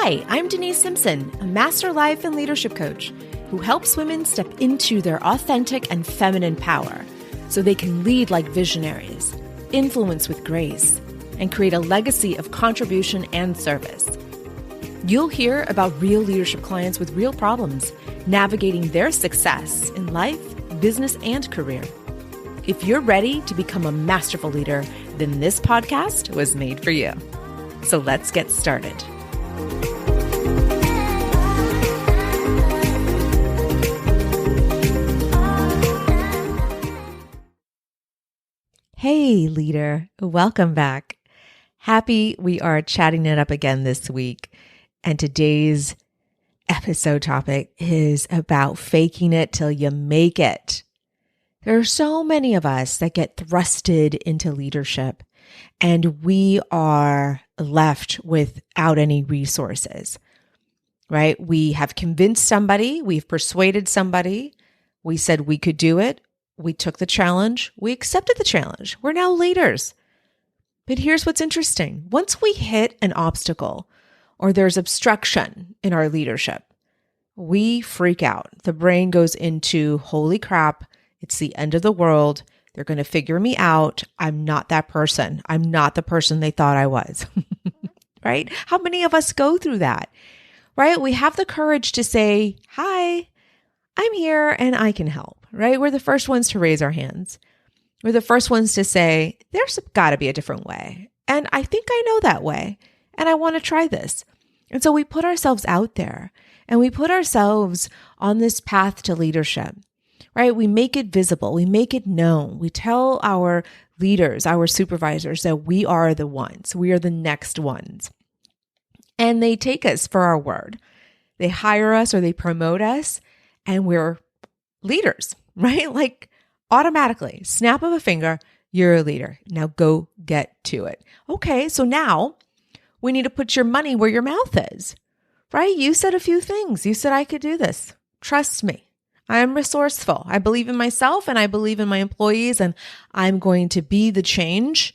Hi, I'm Denise Simpson, a master life and leadership coach who helps women step into their authentic and feminine power so they can lead like visionaries, influence with grace, and create a legacy of contribution and service. You'll hear about real leadership clients with real problems, navigating their success in life, business, and career. If you're ready to become a masterful leader, then this podcast was made for you. So let's get started. Hey, leader, welcome back. Happy we are chatting it up again this week. And today's episode topic is about faking it till you make it. There are so many of us that get thrusted into leadership, and we are left without any resources, right? We have convinced somebody, we've persuaded somebody, we said we could do it, we took the challenge, we accepted the challenge. We're now leaders. But here's what's interesting. Once we hit an obstacle or there's obstruction in our leadership, we freak out. The brain goes into, holy crap, it's the end of the world. They're going to figure me out. I'm not that person. I'm not the person they thought I was, right? How many of us go through that, right? We have the courage to say, hi, I'm here and I can help, right? We're the first ones to raise our hands. We're the first ones to say, there's got to be a different way. And I think I know that way. And I want to try this. And so we put ourselves out there and we put ourselves on this path to leadership, right? We make it visible. We make it known. We tell our leaders, our supervisors that we are the ones. We are the next ones. And they take us for our word. They hire us or they promote us and we're leaders, right? Like automatically, snap of a finger, you're a leader. Now go get to it. Okay, so now we need to put your money where your mouth is, right? You said a few things. You said I could do this. Trust me. I am resourceful. I believe in myself and I believe in my employees, and I'm going to be the change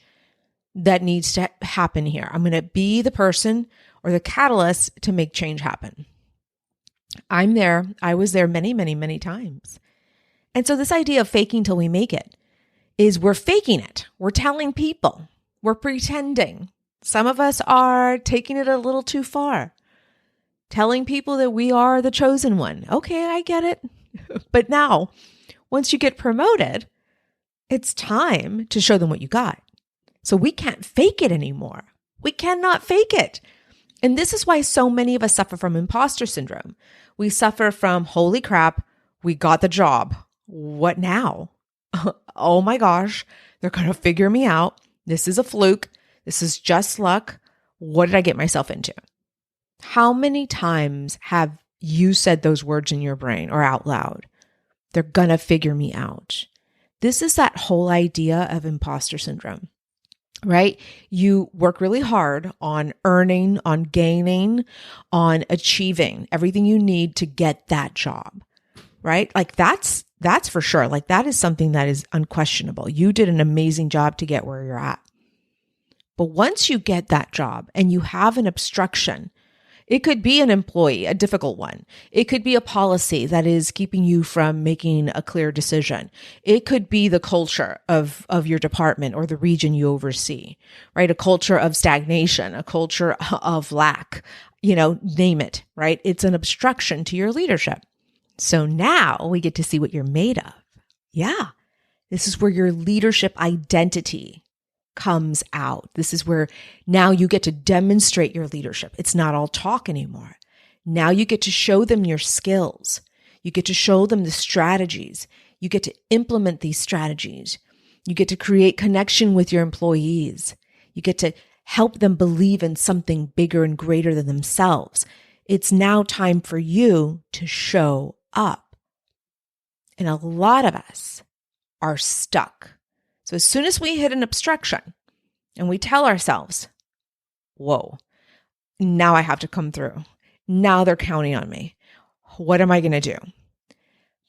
that needs to happen here. I'm going to be the person or the catalyst to make change happen. I'm there. I was there many, many, many times. And so this idea of faking till we make it is we're faking it. We're telling people. We're pretending. Some of us are taking it a little too far. Telling people that we are the chosen one. Okay, I get it. But now, once you get promoted, it's time to show them what you got. So we can't fake it anymore. We cannot fake it. And this is why so many of us suffer from imposter syndrome. We suffer from, holy crap, we got the job. What now? Oh my gosh, they're going to figure me out. This is a fluke. This is just luck. What did I get myself into? How many times have you said those words in your brain or out loud? They're going to figure me out. This is that whole idea of imposter syndrome. Right? You work really hard on earning, on gaining, on achieving everything you need to get that job, right? Like that's for sure. Like that is something that is unquestionable. You did an amazing job to get where you're at. But once you get that job and you have an obstruction, it could be an employee, a difficult one. It could be a policy that is keeping you from making a clear decision. It could be the culture of your department or the region you oversee, right? A culture of stagnation, a culture of lack, name it, right? It's an obstruction to your leadership. So now we get to see what you're made of. Yeah, this is where your leadership identity comes out. This is where now you get to demonstrate your leadership. It's not all talk anymore. Now you get to show them your skills. You get to show them the strategies. You get to implement these strategies. You get to create connection with your employees. You get to help them believe in something bigger and greater than themselves. It's now time for you to show up. And a lot of us are stuck. So as soon as we hit an obstruction and we tell ourselves, whoa, now I have to come through. Now they're counting on me. What am I going to do?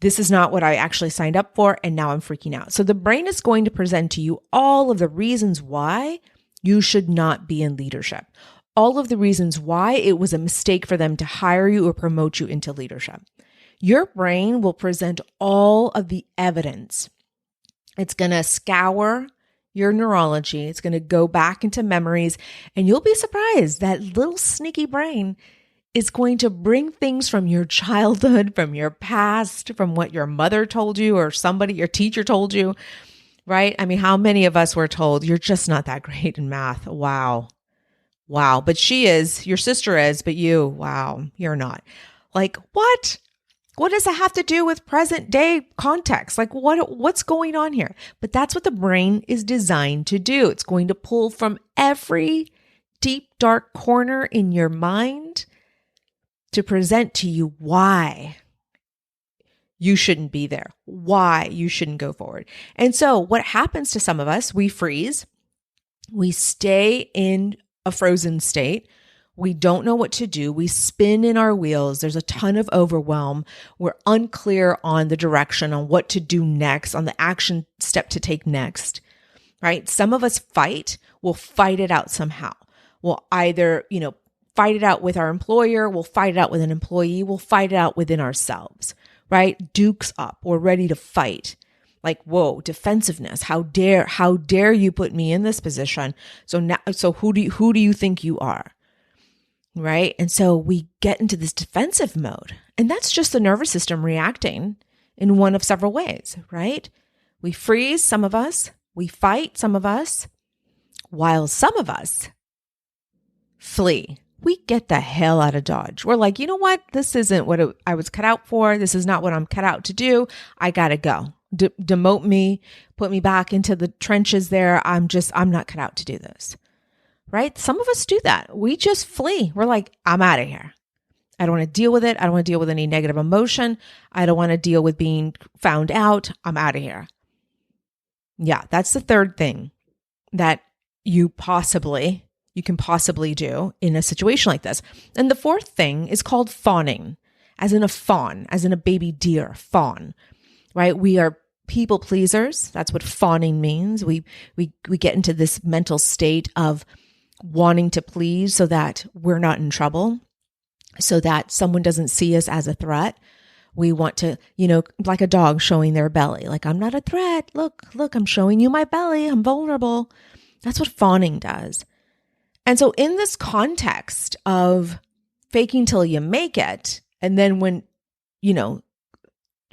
This is not what I actually signed up for, and now I'm freaking out. So the brain is going to present to you all of the reasons why you should not be in leadership, all of the reasons why it was a mistake for them to hire you or promote you into leadership. Your brain will present all of the evidence. It's going to scour your neurology. It's going to go back into memories, and you'll be surprised that little sneaky brain is going to bring things from your childhood, from your past, from what your mother told you or somebody, your teacher told you, right? I mean, how many of us were told, you're just not that great in math? Wow. But she is, your sister is, but you, wow, you're not. Like, what? What does it have to do with present day context? Like what's going on here? But that's what the brain is designed to do. It's going to pull from every deep, dark corner in your mind to present to you why you shouldn't be there, why you shouldn't go forward. And so what happens to some of us, we freeze, we stay in a frozen state. We don't know what to do. We spin in our wheels. There's a ton of overwhelm. We're unclear on the direction, on what to do next, on the action step to take next, right? Some of us we'll fight it out somehow. We'll either, fight it out with our employer. We'll fight it out with an employee. We'll fight it out within ourselves, right? Dukes up. We're ready to fight. Like, whoa, defensiveness. How dare you put me in this position? So who do you think you are? Right? And so we get into this defensive mode, and that's just the nervous system reacting in one of several ways, right? We freeze, some of us, we fight, some of us, while some of us flee. We get the hell out of Dodge. We're like, you know what? This isn't what I was cut out for. This is not what I'm cut out to do. I got to go. Demote me, put me back into the trenches there. I'm not cut out to do this. Right? Some of us do that. We just flee. We're like, I'm out of here. I don't want to deal with it. I don't want to deal with any negative emotion. I don't want to deal with being found out. I'm out of here. Yeah, that's the third thing that you can possibly do in a situation like this. And the fourth thing is called fawning, as in a fawn, as in a baby deer, fawn, right? We are people pleasers. That's what fawning means. We get into this mental state of wanting to please so that we're not in trouble, so that someone doesn't see us as a threat. We want to, like a dog showing their belly, like, I'm not a threat. Look, I'm showing you my belly. I'm vulnerable. That's what fawning does. And so in this context of faking till you make it, and then when,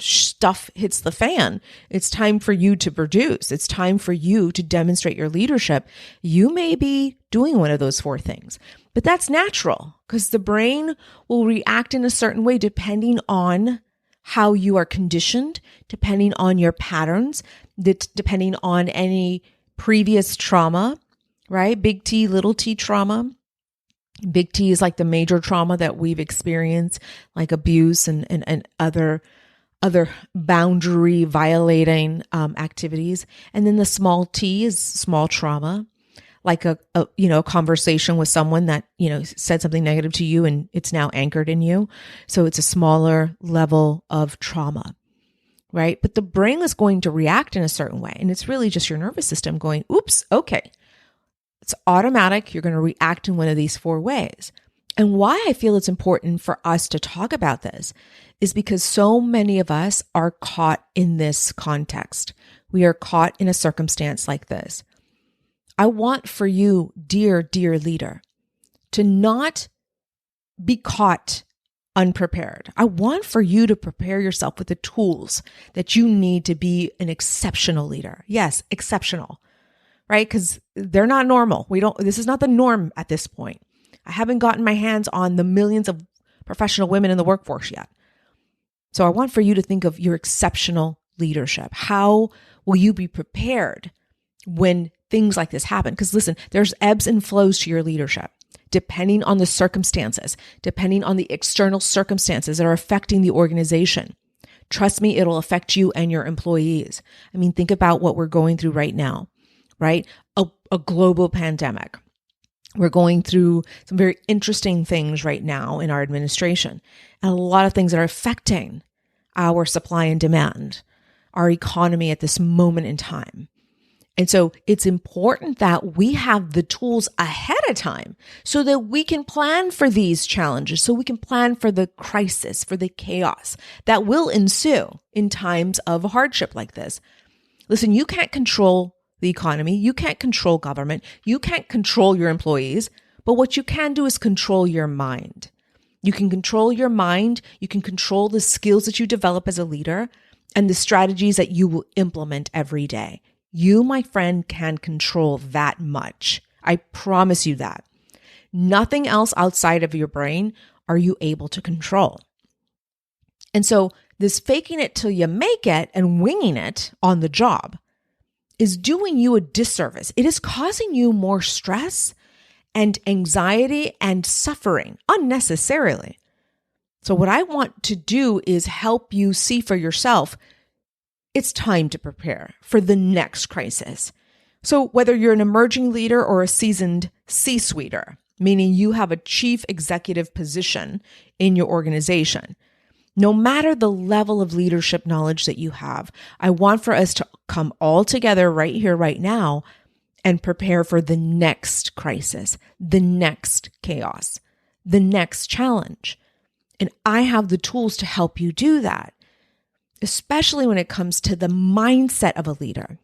stuff hits the fan, it's time for you to produce. It's time for you to demonstrate your leadership. You may be doing one of those four things, but that's natural because the brain will react in a certain way depending on how you are conditioned, depending on your patterns, depending on any previous trauma, right? Big T, little t trauma. Big T is like the major trauma that we've experienced, like abuse and other boundary violating activities. And then the small t is small trauma, like a conversation with someone that, said something negative to you and it's now anchored in you. So it's a smaller level of trauma, right? But the brain is going to react in a certain way. And it's really just your nervous system going, oops, okay. It's automatic. You're going to react in one of these four ways. And why I feel it's important for us to talk about this is because so many of us are caught in this context. We are caught in a circumstance like this. I want for you, dear leader, to not be caught unprepared. I want for you to prepare yourself with the tools that you need to be an exceptional leader. Yes, exceptional, right? Because they're not normal. This is not the norm at this point. I haven't gotten my hands on the millions of professional women in the workforce yet. So I want for you to think of your exceptional leadership. How will you be prepared when things like this happen? Because listen, there's ebbs and flows to your leadership, depending on the circumstances, depending on the external circumstances that are affecting the organization. Trust me, it'll affect you and your employees. I mean, think about what we're going through right now, right? A global pandemic. We're going through some very interesting things right now in our administration, and a lot of things that are affecting our supply and demand, our economy at this moment in time. And so it's important that we have the tools ahead of time so that we can plan for these challenges, so we can plan for the crisis, for the chaos that will ensue in times of hardship like this. Listen, you can't control the economy. You can't control government. You can't control your employees. But what you can do is control your mind. You can control your mind. You can control the skills that you develop as a leader and the strategies that you will implement every day. You, my friend, can control that much. I promise you that. Nothing else outside of your brain are you able to control. And so this faking it till you make it and winging it on the job is doing you a disservice. It is causing you more stress and anxiety and suffering unnecessarily. So what I want to do is help you see for yourself, it's time to prepare for the next crisis. So whether you're an emerging leader or a seasoned C-suiter, meaning you have a chief executive position in your organization, no matter the level of leadership knowledge that you have, I want for us to come all together right here, right now, and prepare for the next crisis, the next chaos, the next challenge. And I have the tools to help you do that, especially when it comes to the mindset of a leader.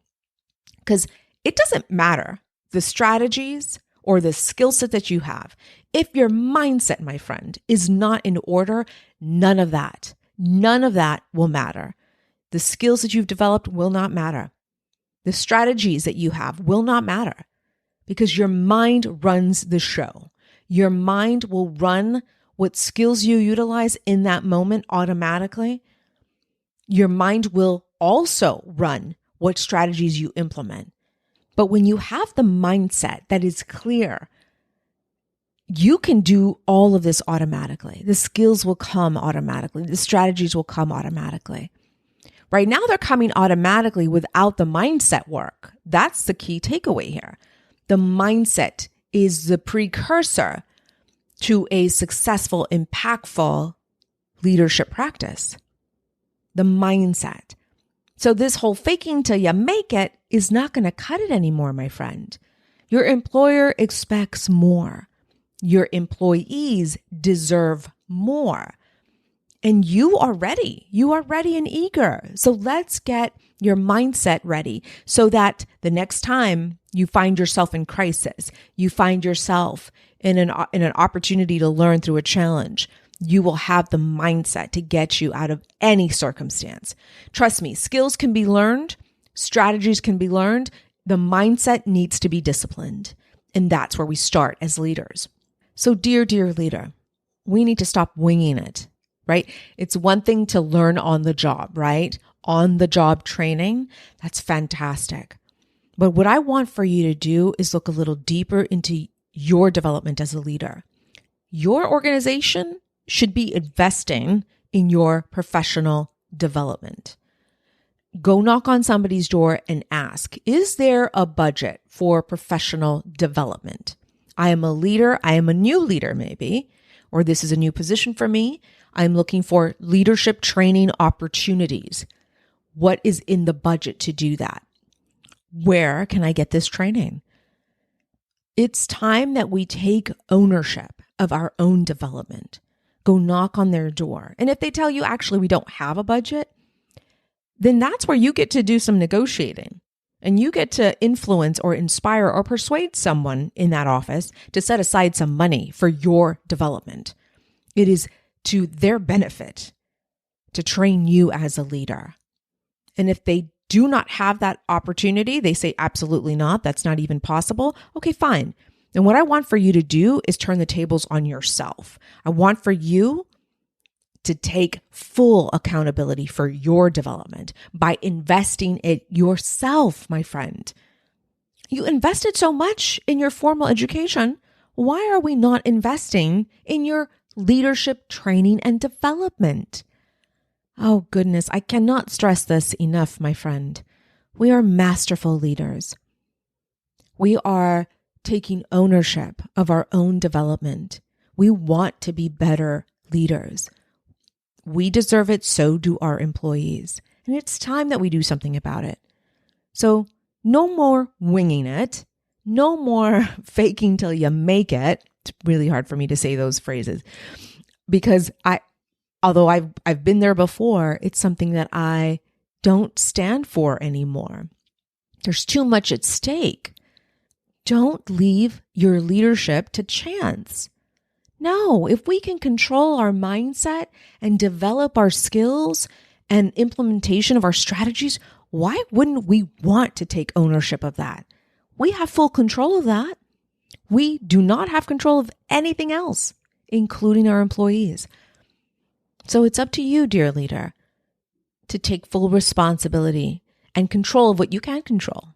Because it doesn't matter the strategies or the skill set that you have. If your mindset, my friend, is not in order, none of that will matter. The skills that you've developed will not matter. The strategies that you have will not matter because your mind runs the show. Your mind will run what skills you utilize in that moment automatically. Your mind will also run what strategies you implement. But when you have the mindset that is clear, you can do all of this automatically. The skills will come automatically. The strategies will come automatically. Right now, they're coming automatically without the mindset work. That's the key takeaway here. The mindset is the precursor to a successful, impactful leadership practice. The mindset. So this whole faking till you make it is not going to cut it anymore, my friend. Your employer expects more. Your employees deserve more. And you are ready. You are ready and eager. So let's get your mindset ready so that the next time you find yourself in crisis, you find yourself in an opportunity to learn through a challenge, you will have the mindset to get you out of any circumstance. Trust me, skills can be learned, strategies can be learned. The mindset needs to be disciplined. And that's where we start as leaders. So dear leader, we need to stop winging it, right? It's one thing to learn on the job, right? On the job training, that's fantastic. But what I want for you to do is look a little deeper into your development as a leader. Your organization should be investing in your professional development. Go knock on somebody's door and ask, is there a budget for professional development? I am a leader. I am a new leader maybe, or this is a new position for me. I'm looking for leadership training opportunities. What is in the budget to do that? Where can I get this training? It's time that we take ownership of our own development. Go knock on their door. And if they tell you, actually, we don't have a budget, then that's where you get to do some negotiating. And you get to influence or inspire or persuade someone in that office to set aside some money for your development. It is to their benefit to train you as a leader. And if they do not have that opportunity, they say, absolutely not, that's not even possible. Okay, fine. And what I want for you to do is turn the tables on yourself. I want for you to take full accountability for your development by investing it yourself, my friend. You invested so much in your formal education. Why are we not investing in your leadership training and development? Oh goodness, I cannot stress this enough, my friend. We are masterful leaders. We are taking ownership of our own development. We want to be better leaders. We deserve it, so do our employees. And it's time that we do something about it. So No more winging it. No more faking till you make it. It's really hard for me to say those phrases because although I've been there before, it's something that I don't stand for anymore. There's too much at stake. Don't leave your leadership to chance. No, if we can control our mindset and develop our skills and implementation of our strategies, why wouldn't we want to take ownership of that? We have full control of that. We do not have control of anything else, including our employees. So it's up to you, dear leader, to take full responsibility and control of what you can control.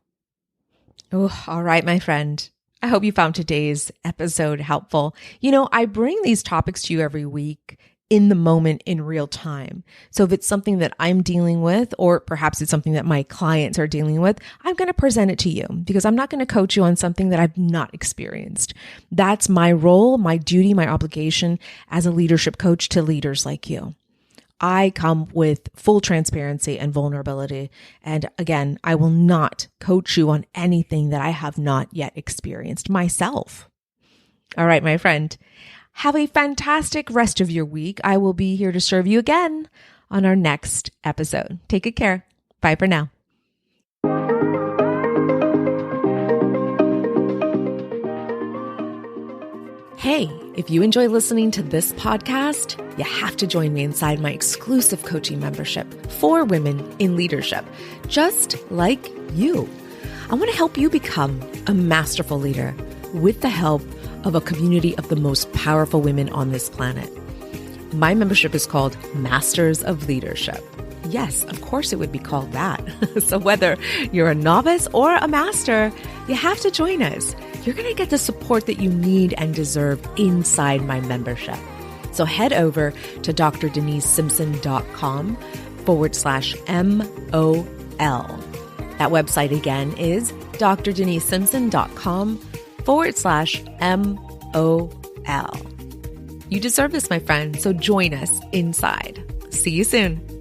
Oh, all right, my friend. I hope you found today's episode helpful. I bring these topics to you every week in the moment in real time. So if it's something that I'm dealing with, or perhaps it's something that my clients are dealing with, I'm going to present it to you because I'm not going to coach you on something that I've not experienced. That's my role, my duty, my obligation as a leadership coach to leaders like you. I come with full transparency and vulnerability. And again, I will not coach you on anything that I have not yet experienced myself. All right, my friend, have a fantastic rest of your week. I will be here to serve you again on our next episode. Take good care. Bye for now. Hey, if you enjoy listening to this podcast, you have to join me inside my exclusive coaching membership for women in leadership, just like you. I want to help you become a masterful leader with the help of a community of the most powerful women on this planet. My membership is called Masters of Leadership. Yes, of course it would be called that. So whether you're a novice or a master, you have to join us. You're going to get the support that you need and deserve inside my membership. So head over to drdenisemsimpson.com/MOL. That website again is drdenisemsimpson.com/MOL. You deserve this, my friend. So join us inside. See you soon.